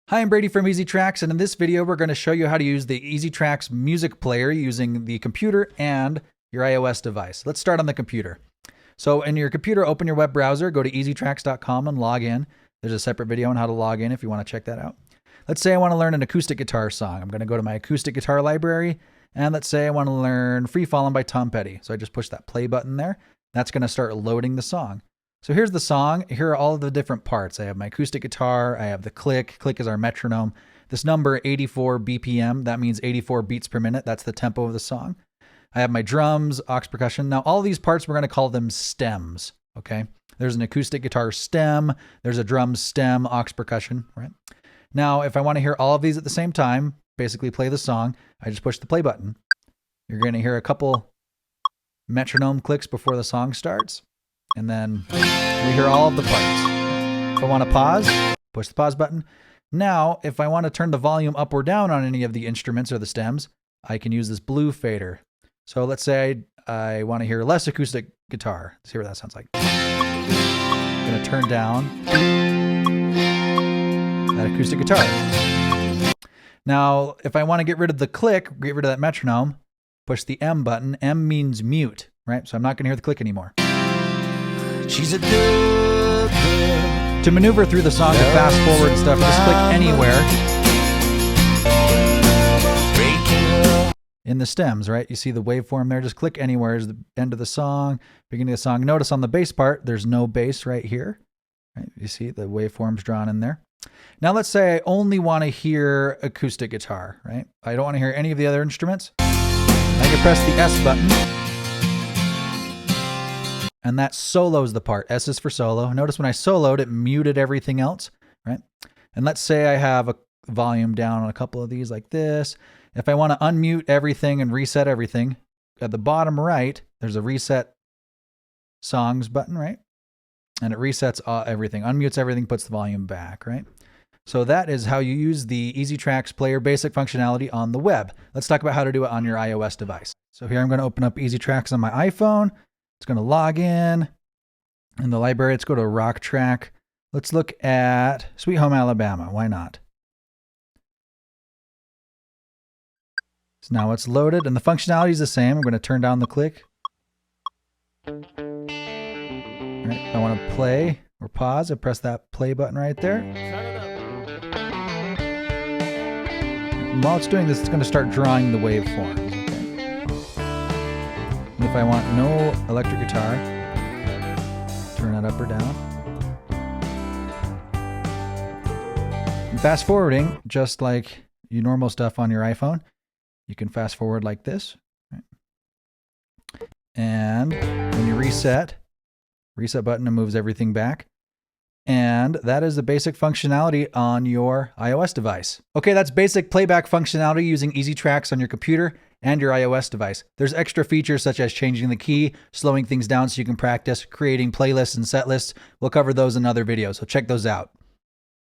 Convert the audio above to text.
Hi, I'm Brady from Easy Tracks, and in this video, we're going to show you how to use the Easy Tracks music player using the computer and your iOS device. Let's start on the computer. So in your computer, open your web browser, go to easytracks.com and log in. There's a separate video on how to log in if you want to check that out. Let's say I want to learn an acoustic guitar song. I'm going to go to my acoustic guitar library, and let's say I want to learn Free Fallin' by Tom Petty. So I just push that play button there. That's going to start loading the song. So here's the song. Here are all of the different parts. I have my acoustic guitar. I have the click. Click is our metronome. This number, 84 BPM, that means 84 beats per minute. That's the tempo of the song. I have my drums, aux percussion. Now, all these parts, we're going to call them stems, okay? There's an acoustic guitar stem. There's a drum stem, aux percussion, right? Now, if I want to hear all of these at the same time, basically play the song, I just push the play button. You're going to hear a couple metronome clicks before the song starts. And then we hear all of the parts. If I want to pause, push the pause button. Now, if I want to turn the volume up or down on any of the instruments or the stems, I can use this blue fader. So let's say I want to hear less acoustic guitar. Let's hear what that sounds like. I'm going to turn down that acoustic guitar. Now, if I want to get rid of the click, get rid of that metronome, push the M button. M means mute, right? So I'm not going to hear the click anymore. She's a good girl. To maneuver through the song, to fast forward and stuff, just click anywhere in the stems, right? You see the waveform there. Just click anywhere is the end of the song, beginning of the song. Notice on the bass part, there's no bass right here. Right? You see the waveform's drawn in there. Now let's say I only want to hear acoustic guitar, right? I don't want to hear any of the other instruments. I can press the S button. And that solos the part. S is for solo. Notice when I soloed, it muted everything else, right? And let's say I have a volume down on a couple of these like this. If I want to unmute everything and reset everything, at the bottom right, there's a reset songs button, right? And it resets everything, unmutes everything, puts the volume back, right? So that is how you use the Easy Tracks player basic functionality on the web. Let's talk about how to do it on your iOS device. So here I'm going to open up Easy Tracks on my iPhone. It's going to log in the library. Let's go to Rock Track. Let's look at Sweet Home Alabama. Why not? So now it's loaded and the functionality is the same. I'm going to turn down the click. All right, I want to play or pause. I press that play button right there. And while it's doing this, it's going to start drawing the waveforms. If I want no electric guitar, turn that up or down. And fast forwarding, just like your normal stuff on your iPhone, you can fast forward like this. Right? And when you reset button, it moves everything back. And that is the basic functionality on your iOS device. Okay, that's basic playback functionality using Easy Tracks on your computer and your iOS device. There's extra features such as changing the key, slowing things down so you can practice, creating playlists and set lists. We'll cover those in other videos, so check those out.